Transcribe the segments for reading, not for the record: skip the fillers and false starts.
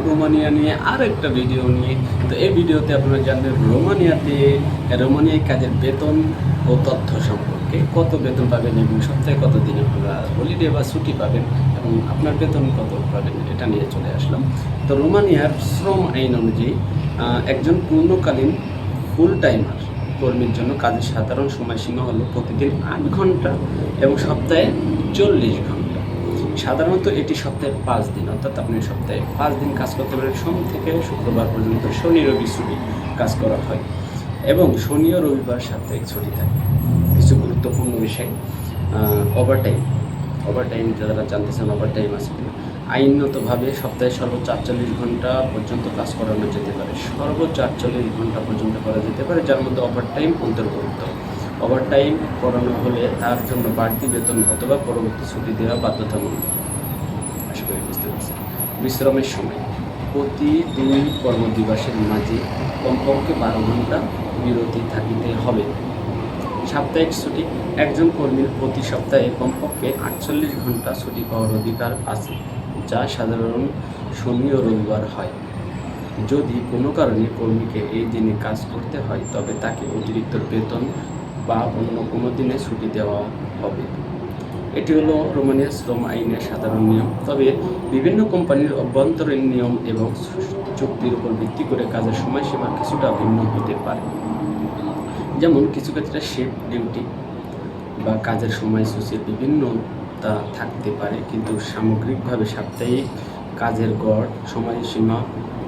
Romania নিয়ে আর একটা video নিয়ে। তো এই ভিডিওতে আপনারা জানবেন রোমানিয়ায় কাজের বেতন ও তথ্য সম্পর্কে, কত বেতন পাবেন এবং সপ্তাহে কত দিন আপনারা হলিডে বা ছুটি পাবেন এবং আপনার বেতন কত পাবেন, এটা নিয়ে চলে আসলাম। তো রোমানিয়ার শ্রম আইন অনুযায়ী একজন পূর্ণকালীন ফুল টাইমার কর্মীর জন্য কাজের সাধারণ সময়সীমা হলো প্রতিদিন 8 ঘন্টা এবং সপ্তাহে 40 ঘন্টা। সাধারণত এটি সপ্তাহে 5 দিন, অর্থাৎ আপনি সপ্তাহে 5 দিন কাজ করতে পারেন। সোম থেকে শুক্রবার পর্যন্ত, শনি রবি ছুটি কাজ করা হয় এবং শনি ও রবিবার সাপ্তাহিক ছুটি থাকে। কিছু গুরুত্বপূর্ণ বিষয়, ওভারটাইম যারা জানতে চান ওভারটাইম আছে কিনা। আইনগতভাবে সপ্তাহে সর্বোচ্চ 48 ঘন্টা পর্যন্ত কাজ করানো যেতে পারে, সর্বোচ্চ 48 ঘন্টা পর্যন্ত করা যেতে পারে, যার মধ্যে ওভারটাইম অন্তর্ভুক্ত। ওভারটাইম করানো হলে তার জন্য বাড়তি বেতন অথবা পরবর্তী ছুটি দেওয়া বাধ্যতামূলক। আশা করি বুঝতে পারছেন। বিশ্রামের সময় প্রতি 2 কর্মদিবসের মাঝে কমপক্ষে 12 ঘন্টা বিরতি থাকিতে হবে। সাপ্তাহিক ছুটি, একজন কর্মীর প্রতি সপ্তাহে কমপক্ষে 48 ঘন্টা ছুটি পাওয়ার অধিকার আছে, যা সাধারণ শনি ও রবিবার হয়। যদি কোনো কারণে কর্মীকে এই দিনে কাজ করতে হয় তবে তাকে অতিরিক্ত বেতন বা অন্য কোনো দিনে ছুটি দেওয়া হবে। এটি হলো রোমানিয়ার শ্রম আইনের সাধারণ নিয়ম। তবে বিভিন্ন কোম্পানির অভ্যন্তরীণ নিয়ম এবং চুক্তির উপর ভিত্তি করে কাজের সময়সীমা কিছুটা ভিন্ন হতে পারে। যেমন কিছু ক্ষেত্রে শিফট ডিউটি বা কাজের সময়সূচির বিভিন্নতা থাকতে পারে, কিন্তু সামগ্রিকভাবে সাপ্তাহিক কাজের গড় সময়সীমা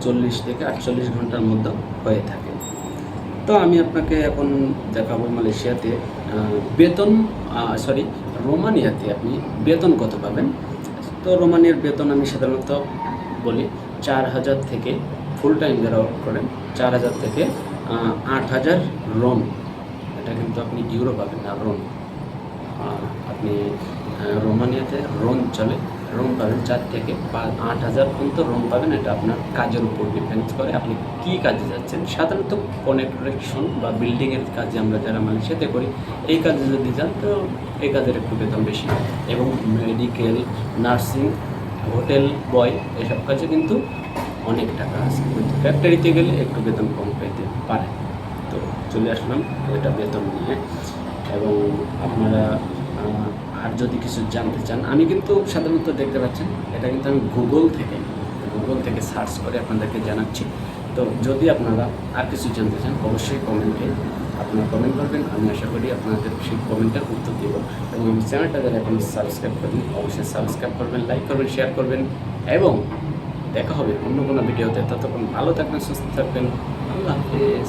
40 থেকে 48 ঘন্টার মধ্যে হয়ে থাকে। তো আমি আপনাকে এখন দেখাবো মালয়েশিয়াতে বেতন রোমানিয়াতে আপনি বেতন কত পাবেন। তো রোমানিয়ার বেতন আমি সাধারণত বলি 4,000 থেকে, ফুল টাইম যারা ওয়ার্ক করেন 4,000 থেকে 8,000 রন। এটা কিন্তু আপনি ইউরো পাবেন না, রন। আপনি রোমানিয়াতে রন চলে, রুম পাবেন 4 থেকে 8,000 পর্যন্ত রুম পাবেন। এটা আপনার কাজের উপর ডিপেন্ড করে, আপনি কী কাজে যাচ্ছেন। সাধারণত কনস্ট্রাকশন বা বিল্ডিংয়ের কাজে আমরা যারা মালয়েশিয়াতে করি, এই কাজে যদি যান তো এই কাজের একটু বেতন বেশি, এবং মেডিকেল, নার্সিং, হোটেল বয় এসব কাজে কিন্তু অনেক টাকা আছে। কিন্তু ফ্যাক্টরিতে গেলে একটু বেতন কম পেতে পারে। তো চলে আসলাম এটা বেতন নিয়ে। এবং আপনারা আর যদি কিছু জানতে চান, আমি কিন্তু সাধারণত দেখতে পাচ্ছেন এটা কিন্তু আমি গুগল থেকে সার্চ করে আপনাদেরকে জানাচ্ছি। তো যদি আপনারা আর কিছু জানতে চান অবশ্যই কমেন্টে আপনারা কমেন্ট করবেন, আমি আশা করি আপনাদের সেই কমেন্টের উত্তর দেব। এবং আমি চ্যানেলটা যারা এখন সাবস্ক্রাইব করেন অবশ্যই সাবস্ক্রাইব করবেন, লাইক করবেন, শেয়ার করবেন, এবং দেখা হবে অন্য কোনো ভিডিওতে। ততক্ষণ ভালো থাকবেন, সুস্থ থাকবেন। আল্লাহ হাফেজ।